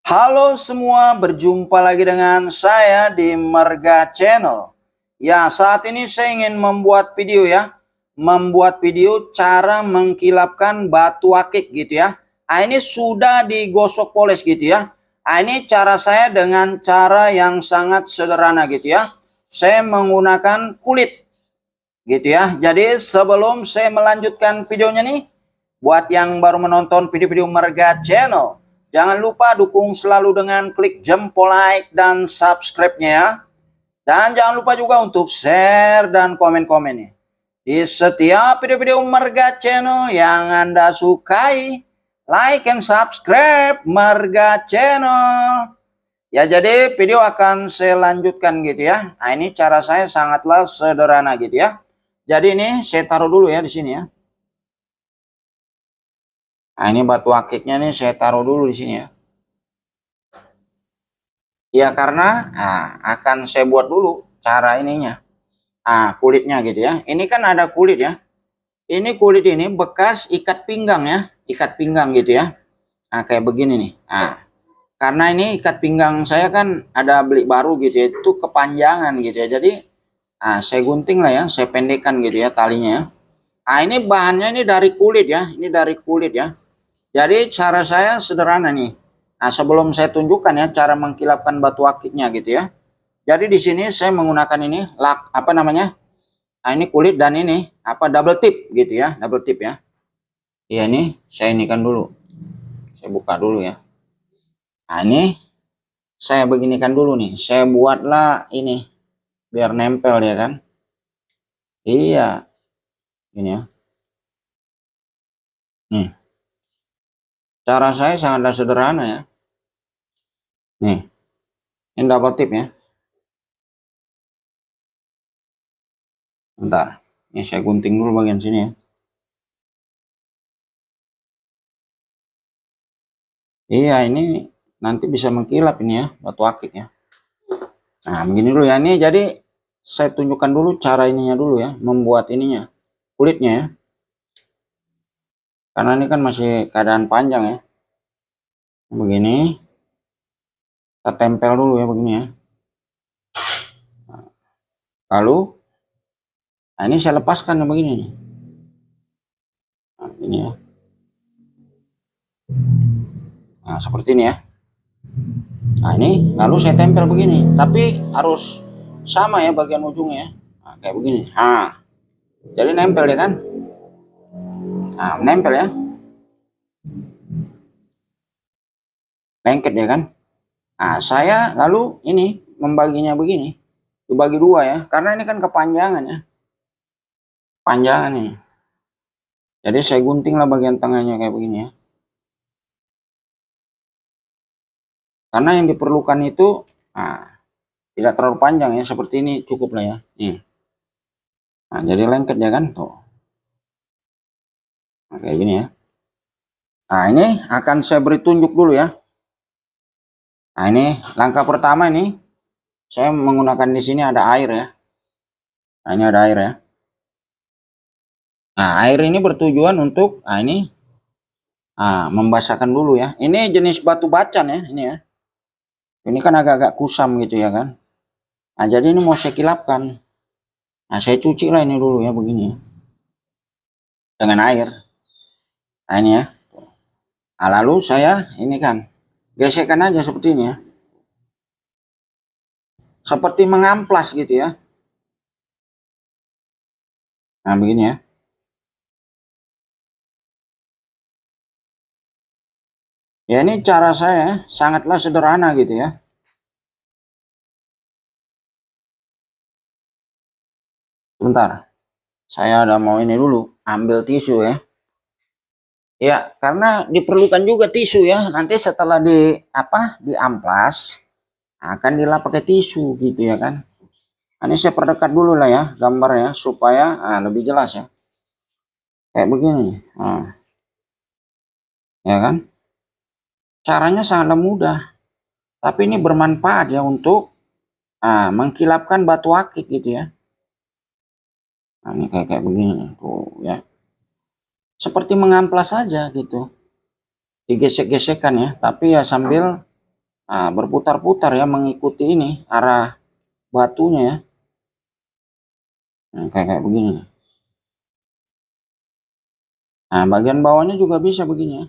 Halo semua, berjumpa lagi dengan saya di Marga Channel. Ya, saat ini saya ingin membuat video ya. Membuat video cara mengkilapkan batu akik gitu ya. Ini sudah digosok poles gitu ya. Ini cara saya dengan cara yang sangat sederhana gitu ya. Saya menggunakan kulit gitu ya. Jadi sebelum saya melanjutkan videonya nih, buat yang baru menonton video-video Marga Channel, jangan lupa dukung selalu dengan klik jempol like dan subscribe-nya ya. Dan jangan lupa juga untuk share dan komen-komennya di setiap video-video Marga Channel yang Anda sukai. Like and subscribe Marga Channel. Ya, jadi video akan saya lanjutkan gitu ya. Nah, ini cara saya sangatlah sederhana gitu ya. Jadi ini saya taruh dulu ya di sini ya. Nah, ini batu akiknya nih saya taruh dulu di sini ya. Ya, karena akan saya buat dulu cara ininya. Kulitnya gitu ya. Ini kan ada kulit ya. Ini kulit ini bekas ikat pinggang ya. Ikat pinggang gitu ya. Nah, kayak begini nih. Karena ini ikat pinggang saya kan ada beli baru gitu ya. Itu kepanjangan gitu ya. Jadi saya gunting lah ya. Saya pendekkan gitu ya talinya ya. Ini bahannya ini dari kulit ya. Ini dari kulit ya. Jadi cara saya sederhana nih. Sebelum saya tunjukkan ya cara mengkilapkan batu akiknya gitu ya. Jadi di sini saya menggunakan ini apa namanya? Ini kulit dan ini double tip gitu ya, double tip ya. Iya, ini saya inikan dulu. Saya buka dulu ya. Ini saya beginikan dulu nih. Saya buatlah ini biar nempel ya kan. Iya. Ini ya. Nih. Cara saya sangatlah sederhana ya. Nih. Ini double tip ya. Bentar. Ini saya gunting dulu bagian sini ya. Iya, ini nanti bisa mengkilap ini ya, batu akik ya. Nah, begini dulu ya. Ini jadi saya tunjukkan dulu cara ininya dulu ya, membuat ininya, kulitnya ya. Karena ini kan masih keadaan panjang ya. Begini. Kita tempel dulu ya begini ya. Lalu ini saya lepaskan ya begini nih. Nah, ini ya. Nah, seperti ini ya. Nah, ini lalu saya tempel begini, tapi harus sama ya bagian ujungnya ya. Nah, kayak begini. Jadi nempel ya kan? Nempel ya. Lengket ya kan? Saya lalu ini membaginya begini, dibagi dua ya, karena ini kan kepanjangan ya. Panjangan nih. Jadi saya gunting lah bagian tengahnya kayak begini ya. Karena yang diperlukan itu tidak terlalu panjang ya, seperti ini cukup lah ya. Nih. Jadi lengket ya kan tuh. Kayak gini ya. Ini akan saya beri tunjuk dulu ya. Ini langkah pertama ini saya menggunakan di sini ada air ya. Ini ada air ya. Air ini bertujuan untuk ini membasahkan dulu ya. Ini jenis batu bacan ya, ini ya. Ini kan agak-agak kusam gitu ya kan. Jadi ini mau saya kilapkan. Saya cuci lah ini dulu ya begini ya. Dengan air. Ini ya. Lalu saya ini kan gesekkan aja seperti ini ya. Seperti mengamplas gitu ya. Begini ya. Ya, ini cara saya sangatlah sederhana gitu ya. Sebentar. Saya udah mau ini dulu, ambil tisu ya. Ya, karena diperlukan juga tisu ya. Nanti setelah diamplas akan dilap pakai tisu gitu ya kan. Ini saya perdekat dulu lah ya gambarnya supaya lebih jelas ya. Kayak begini. Ya kan? Caranya sangat mudah. Tapi ini bermanfaat ya untuk mengkilapkan batu akik gitu ya. Ini kayak begini tuh ya. Seperti mengamplas saja gitu. Digesek-gesekkan ya, tapi ya sambil berputar-putar ya, mengikuti ini arah batunya ya. Nah, kayak begini. Nah, bagian bawahnya juga bisa begini ya.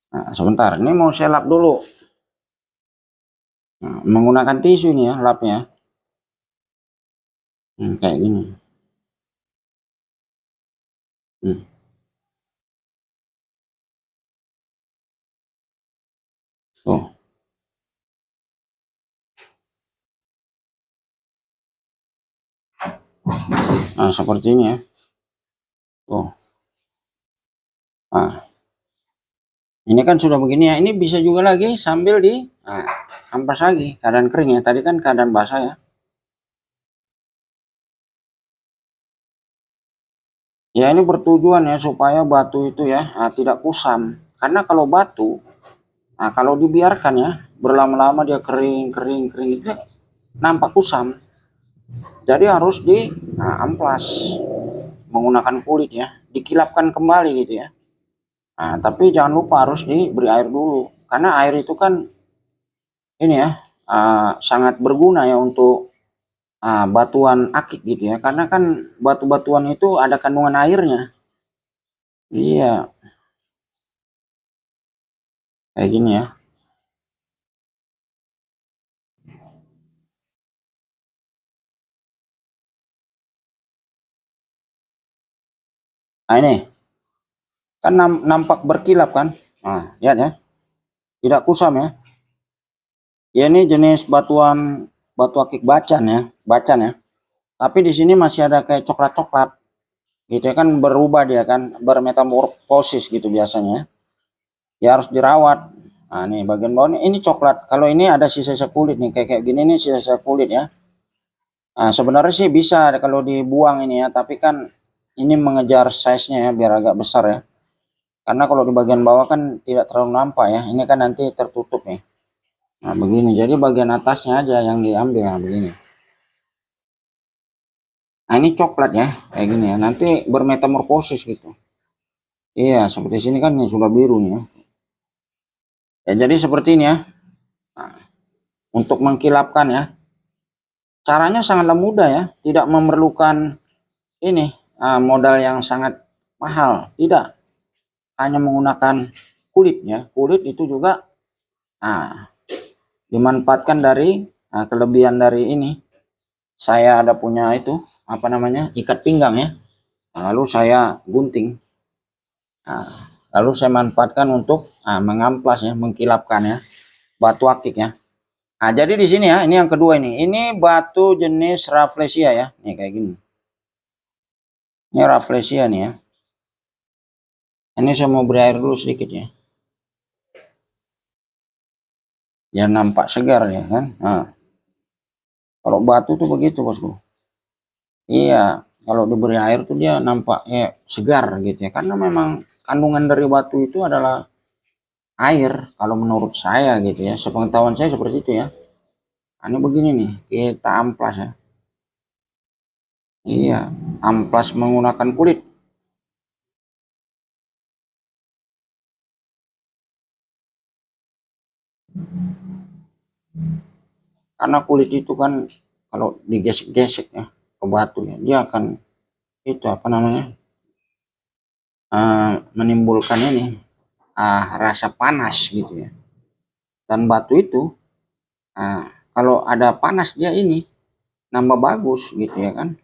Nah, sebentar, ini mau saya lap dulu. Nah, menggunakan tisu ini ya, lapnya. Kayak gini. Hmm. Tuh. Nah, seperti ini ya. Tuh. Nah, ini kan sudah begini ya. Ini bisa juga lagi sambil di ampas lagi. Keadaan kering ya. Tadi kan keadaan basah ya. Ya ini bertujuan ya supaya batu itu ya tidak kusam. Karena kalau batu, kalau dibiarkan ya berlama-lama dia kering, kering, kering itu nampak kusam. Jadi harus di amplas menggunakan kulit ya, dikilapkan kembali gitu ya. Nah, tapi jangan lupa harus diberi air dulu, karena air itu kan ini ya sangat berguna ya untuk batuan akik gitu ya, karena kan batu-batuan itu ada kandungan airnya. Iya, kayak gini ya. Nah ini kan nampak berkilap kan. Nah lihat ya, tidak kusam ya. Ya ini jenis batu akik bacan ya, bacan ya. Tapi di sini masih ada kayak coklat-coklat gitu ya, kan berubah dia kan, bermetamorfosis gitu biasanya. Ya harus dirawat. Nah nih bagian bawah ini coklat. Kalau ini ada sisa-sisa kulit nih, kayak gini nih sisa-sisa kulit ya. Nah sebenarnya sih bisa kalau dibuang ini ya, tapi kan ini mengejar size-nya ya biar agak besar ya. Karena kalau di bagian bawah kan tidak terlalu nampak ya. Ini kan nanti tertutup nih. Nah begini, jadi bagian atasnya aja yang diambil. Nah begini. Nah ini coklat ya, kayak gini ya. Nanti bermetamorfosis gitu. Iya, seperti sini kan yang sudah biru nih ya. Ya jadi seperti ini ya. Nah, untuk mengkilapkan ya. Caranya sangatlah mudah ya. Tidak memerlukan ini modal yang sangat mahal. Tidak. Hanya menggunakan kulit ya. Kulit itu juga nah, dimanfaatkan dari kelebihan dari ini. Saya ada punya itu apa namanya, ikat pinggang ya. Lalu saya gunting. Nah, lalu saya manfaatkan untuk mengamplas ya, mengkilapkan ya, batu akik ya. Nah, jadi di sini ya, ini yang kedua ini. Ini batu jenis rafflesia ya. Nih kayak gini. Ini rafflesia nih ya. Ini saya mau beri air dulu sedikit ya. Ya nampak segar ya kan. Nah, kalau batu tuh begitu bosku. Iya, kalau diberi air tuh dia nampaknya segar gitu ya. Karena memang kandungan dari batu itu adalah air. Kalau menurut saya gitu ya. Sepengetahuan saya seperti itu ya. Ini begini nih, kita amplas ya. Iya, amplas menggunakan kulit. Karena kulit itu kan kalau digesek-gesek ya ke batu ya, dia akan itu apa namanya, menimbulkan ini rasa panas gitu ya. Dan batu itu kalau ada panas dia ini nambah bagus gitu ya kan.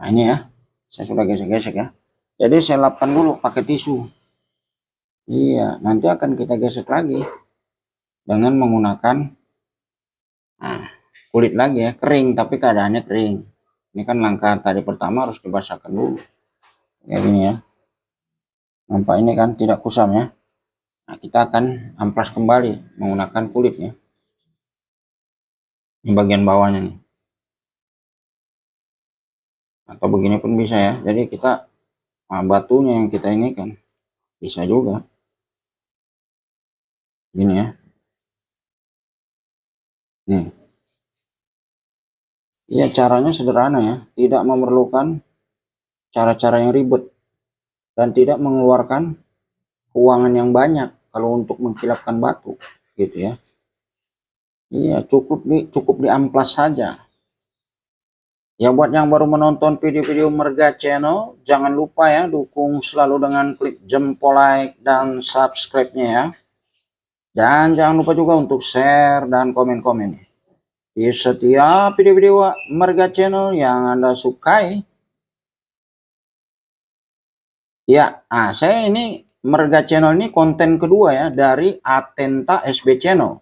Nah ini ya, saya sudah gesek-gesek ya. Jadi saya lapkan dulu pakai tisu. Iya, nanti akan kita gesek lagi dengan menggunakan nah, kulit lagi ya, kering tapi keadaannya kering. Ini kan langkah tadi pertama harus dibasahkan dulu. Kayak gini ya. Nampak ini kan tidak kusam ya. Nah, kita akan amplas kembali menggunakan kulitnya. Ini bagian bawahnya nih. Atau begini pun bisa ya. Jadi kita batunya yang kita ini kan bisa juga. Gini ya. Nih. Iya caranya sederhana ya. Tidak memerlukan cara-cara yang ribet. dan tidak mengeluarkan keuangan yang banyak kalau untuk mengkilapkan batu gitu ya. Iya, cukup di amplas saja. Ya, buat yang baru menonton video-video Merga Channel, jangan lupa ya dukung selalu dengan klik jempol like dan subscribe-nya ya. Dan jangan lupa juga untuk share dan komen-komen di setiap video-video Merga Channel yang Anda sukai. Ya, saya ini Merga Channel ini konten kedua ya dari Atenta SB Channel.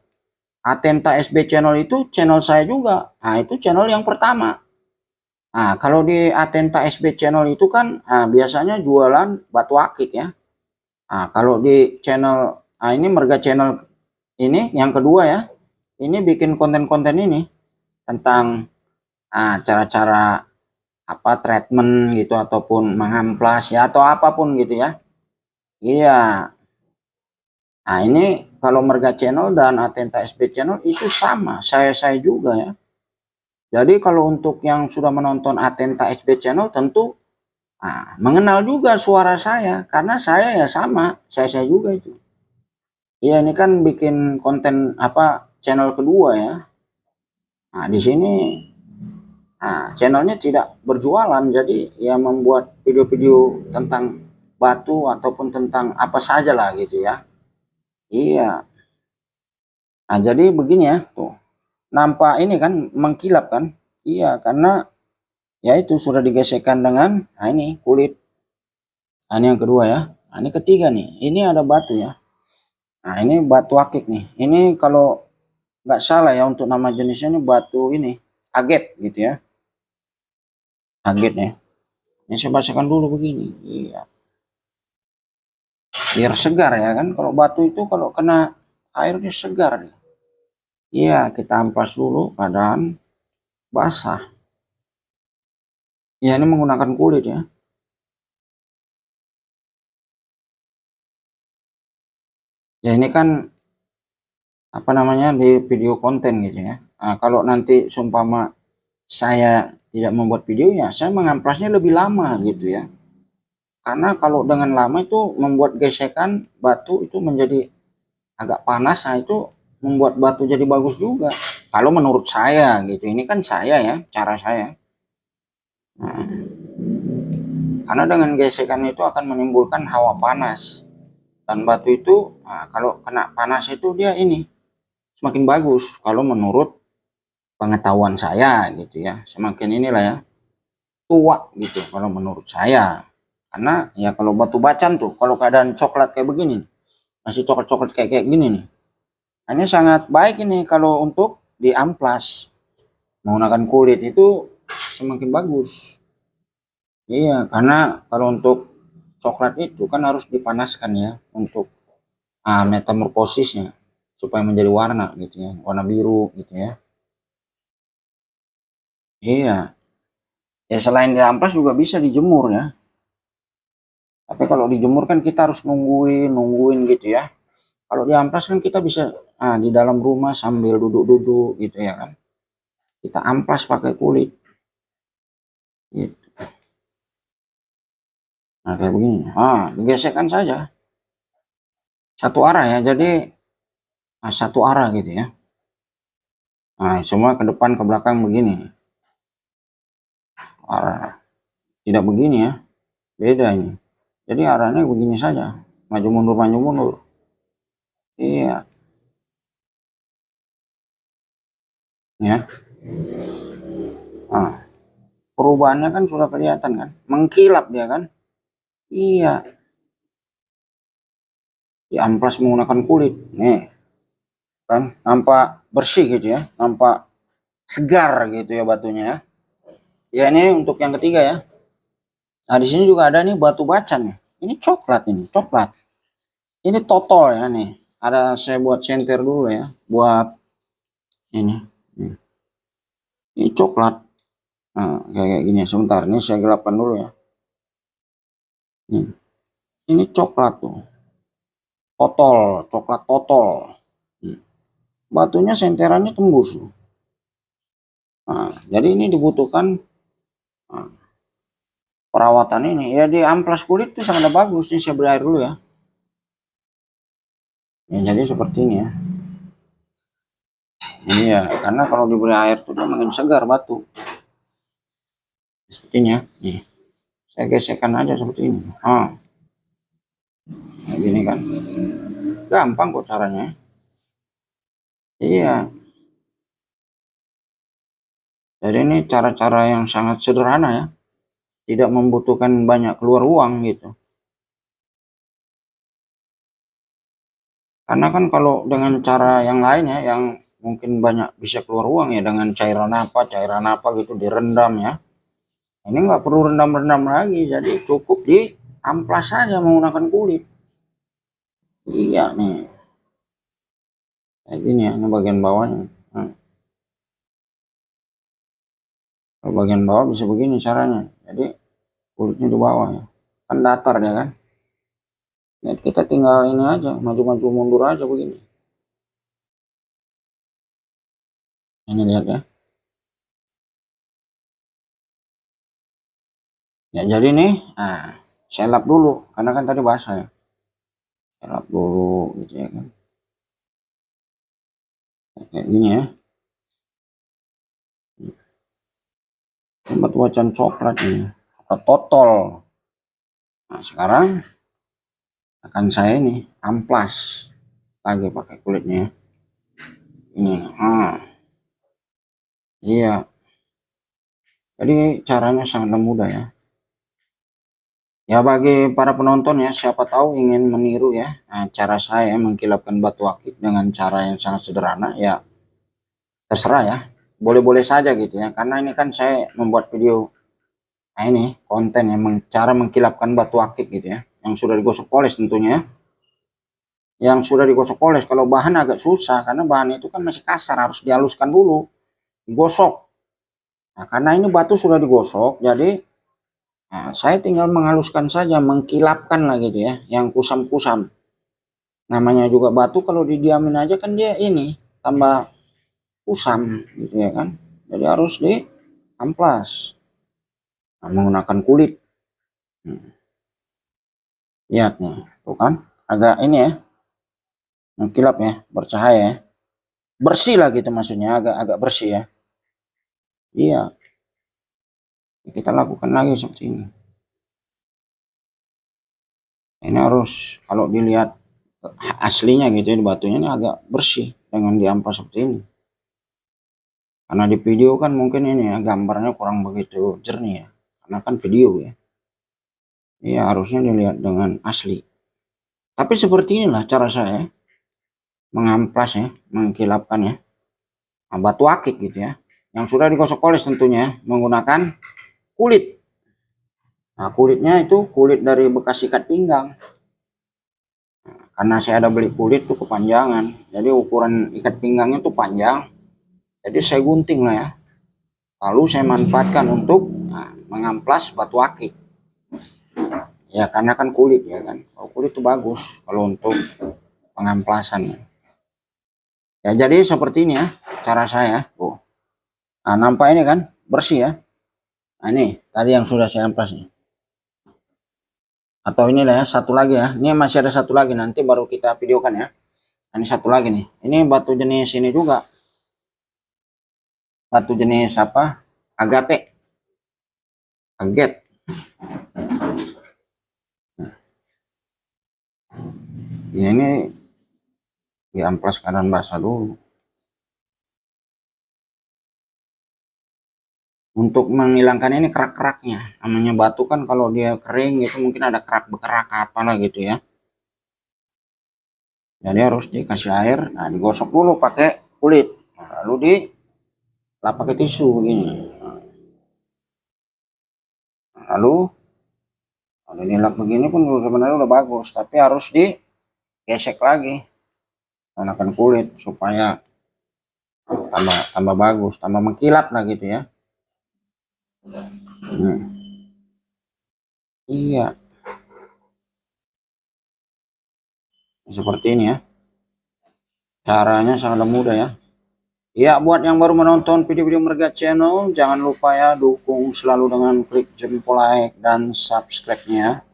Atenta SB Channel itu channel saya juga. Nah, itu channel yang pertama. Nah, kalau di Atenta SB Channel itu kan biasanya jualan batu akik ya. Nah, kalau di channel ini Merga Channel ini yang kedua ya. Ini bikin konten-konten ini tentang cara-cara apa treatment gitu ataupun mengamplas ya atau apapun gitu ya. Iya. Nah, ini kalau Merga Channel dan Atenta SB Channel itu sama, saya juga ya. Jadi kalau untuk yang sudah menonton Atenta SB Channel tentu mengenal juga suara saya karena saya ya sama, saya juga itu. Iya, ini kan bikin konten apa channel kedua ya. Nah, di sini channelnya tidak berjualan, jadi ya membuat video-video tentang batu ataupun tentang apa saja lah gitu ya. Iya. Nah, jadi begini ya, tuh. Nampak ini kan mengkilap kan? Iya, karena ya itu sudah digesekkan dengan ini kulit. Nah, ini yang kedua ya. Nah, ini ketiga nih. Ini ada batu ya. Nah, ini batu akik nih. Ini kalau nggak salah ya untuk nama jenisnya ini batu ini aget gitu ya. Aget ya. Ini saya bacakan dulu begini. Iya. Biar segar ya kan. Kalau batu itu kalau kena airnya segar nih. Iya, kita ampas dulu keadaan basah. Ya, ini menggunakan kulit ya. Ya, ini kan apa namanya di video konten gitu ya. Nah, kalau nanti sumpama saya tidak membuat video ya, saya mengamplasnya lebih lama gitu ya. Karena kalau dengan lama itu membuat gesekan batu itu menjadi agak panas, nah itu membuat batu jadi bagus juga. Kalau menurut saya gitu, ini kan saya ya, cara saya. Nah, karena dengan gesekan itu akan menimbulkan hawa panas dan batu itu kalau kena panas itu dia ini semakin bagus kalau menurut pengetahuan saya gitu ya, semakin inilah ya tua gitu kalau menurut saya. Karena ya kalau batu bacan tuh kalau keadaan coklat kayak begini masih coklat-coklat kayak gini nih, ini sangat baik ini kalau untuk di amplas menggunakan kulit itu semakin bagus. Iya, karena kalau untuk coklat itu kan harus dipanaskan ya untuk metamorfosisnya supaya menjadi warna gitu ya, warna biru gitu ya. Iya, ya selain di amplas juga bisa dijemur ya. Tapi kalau dijemur kan kita harus nungguin gitu ya. Kalau di amplas kan kita bisa di dalam rumah sambil duduk-duduk gitu ya kan. Kita amplas pakai kulit. Gitu. Nah, kayak begini. Digesekkan saja. Satu arah ya. Jadi satu arah gitu ya. Nah, semua ke depan ke belakang begini. Arah tidak begini ya. Beda ini. Jadi arahnya begini saja. Maju mundur maju mundur. Iya. Ya. Nah, perubahannya kan sudah kelihatan kan. Mengkilap dia kan. Iya. Diamplas menggunakan kulit. Nih. Kan nampak bersih gitu ya. Nampak segar gitu ya batunya ya. Ya, ini untuk yang ketiga ya. Nah, di sini juga ada nih batu bacan nih. Ini coklat ini, coklat. Ini totol ya nih. Ada saya buat senter dulu ya, buat ini. Ini coklat. Nah, kayak gini. Sebentar, ini saya gelapkan dulu ya. Ini coklat tuh. Totol, coklat totol. Batunya senterannya tembus. Nah, jadi ini dibutuhkan perawatan ini ya, di amplas kulit tuh sangat bagus. Ini saya beri air dulu ya. Ya jadi seperti ini ya. Ini ya, karena kalau diberi air tuh dia makin segar batu. Seperti ini ya. Nih, saya gesekkan aja seperti ini. Kayak gini kan. Gampang kok caranya. Iya. Jadi ini cara-cara yang sangat sederhana ya. Tidak membutuhkan banyak keluar uang gitu. Karena kan kalau dengan cara yang lain ya, yang mungkin banyak bisa keluar uang ya, dengan cairan apa gitu direndam ya. Ini nggak perlu rendam-rendam lagi, jadi cukup di amplas saja menggunakan kulit. Iya nih, kayak gini ya, ini bagian bawahnya. Nah, kalau bagian bawah bisa begini caranya. Jadi kulitnya di bawah ya, kan datar ya kan. Ya, kita tinggal ini aja, maju-maju mundur aja begini. Ini lihat ya. Ya jadi nih, saya lap dulu, karena kan tadi basah ya. Saya lap dulu gitu ya kan. Kayak gini ya. Buat wajan coklat ini, atau totol. Nah sekarang akan saya ini amplas lagi pakai kulitnya. Ini, iya. Jadi caranya sangat mudah ya. Ya bagi para penonton ya, siapa tahu ingin meniru ya, cara saya mengkilapkan batu akik dengan cara yang sangat sederhana ya, terserah ya. Boleh-boleh saja gitu ya. Karena ini kan saya membuat video, ini konten yang cara mengkilapkan batu akik gitu ya, yang sudah digosok poles tentunya ya. Yang sudah digosok poles, kalau bahan agak susah karena bahan itu kan masih kasar, harus dihaluskan dulu, digosok. Nah, karena ini batu sudah digosok, jadi saya tinggal menghaluskan saja, mengkilapkan lah gitu ya, yang kusam-kusam. Namanya juga batu kalau didiamin aja kan dia ini tambah kusam gitu ya kan. Jadi harus diamplas menggunakan kulit. Lihat nih, tuh kan agak ini ya, mengkilap ya, bercahaya ya. Bersih lah gitu maksudnya, agak bersih ya. Iya, kita lakukan lagi seperti ini. Ini harus kalau dilihat aslinya gitu ya, di batunya ini agak bersih dengan diamplas seperti ini. Karena di video kan mungkin ini ya gambarnya kurang begitu jernih ya, karena kan video ya. Iya harusnya dilihat dengan asli. Tapi seperti inilah cara saya mengamplas ya, mengkilapkan ya, batu akik gitu ya, yang sudah digosok poles tentunya menggunakan kulit. Nah kulitnya itu kulit dari bekas ikat pinggang. Karena saya ada beli kulit tuh kepanjangan, jadi ukuran ikat pinggangnya tuh panjang, jadi saya gunting lah ya, lalu saya manfaatkan untuk mengamplas batu akik ya, karena kan kulit ya kan, kalau kulit tuh bagus kalau untuk pengamplasan ya. Jadi seperti ini ya cara saya. Nah nampak ini kan bersih ya. Nah ini tadi yang sudah saya amplas nih, atau inilah ya satu lagi ya, ini masih ada satu lagi, nanti baru kita videokan ya. Nah, ini satu lagi nih, ini batu jenis ini juga, batu jenis apa, agate, aget. Ya, ini diamplas keadaan basah dulu untuk menghilangkan ini kerak-keraknya. Namanya batu kan kalau dia kering itu mungkin ada kerak bekerak apalah gitu ya, jadi harus dikasih air. Nah digosok dulu pakai kulit, lalu dilap pakai tisu begini. Lalu kalau dilap begini pun sebenarnya udah bagus, tapi harus digesek lagi menggunakan kulit supaya tambah bagus, tambah mengkilap lah gitu ya. Iya, seperti ini ya. Caranya sangat mudah ya. Ya, buat yang baru menonton video-video Merga Channel, jangan lupa ya dukung selalu dengan klik jempol like dan subscribe-nya.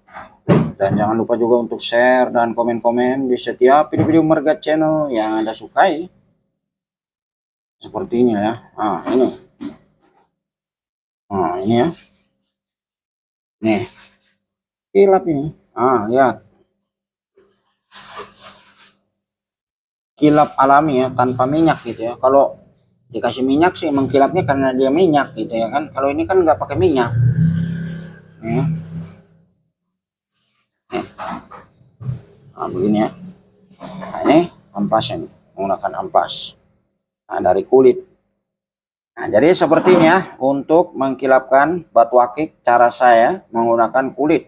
Dan jangan lupa juga untuk share dan komen-komen di setiap video-video Merga Channel yang Anda sukai. Seperti ini ya. Nah, ini. Nah, ini ya. Nih. Kilap ini. Lihat. Kilap alami ya, tanpa minyak gitu ya. Kalau dikasih minyak sih emang kilapnya karena dia minyak gitu ya kan. Kalau ini kan nggak pakai minyak. Nih. Nah, begini ya. Nah, ini ampasnya nih. Menggunakan ampas. Nah, dari kulit. Nah, jadi seperti ini ya. Untuk mengkilapkan batu akik, cara saya menggunakan kulit.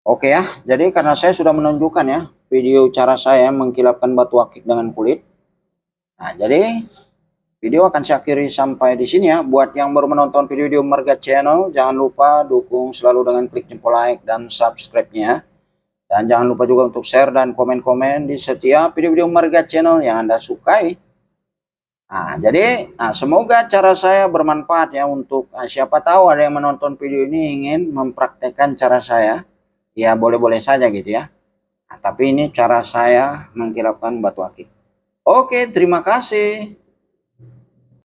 Oke ya. Jadi karena saya sudah menunjukkan ya video cara saya mengkilapkan batu akik dengan kulit. Nah, jadi video akan saya akhiri sampai di sini ya. Buat yang baru menonton video-video Merga Channel, jangan lupa dukung selalu dengan klik jempol like dan subscribe-nya. Dan jangan lupa juga untuk share dan komen-komen di setiap video-video Merga Channel yang Anda sukai. Nah, jadi semoga cara saya bermanfaat ya untuk siapa tahu ada yang menonton video ini ingin mempraktekkan cara saya. Ya boleh-boleh saja gitu ya. Nah, tapi ini cara saya mengkilapkan batu akik. Oke, terima kasih.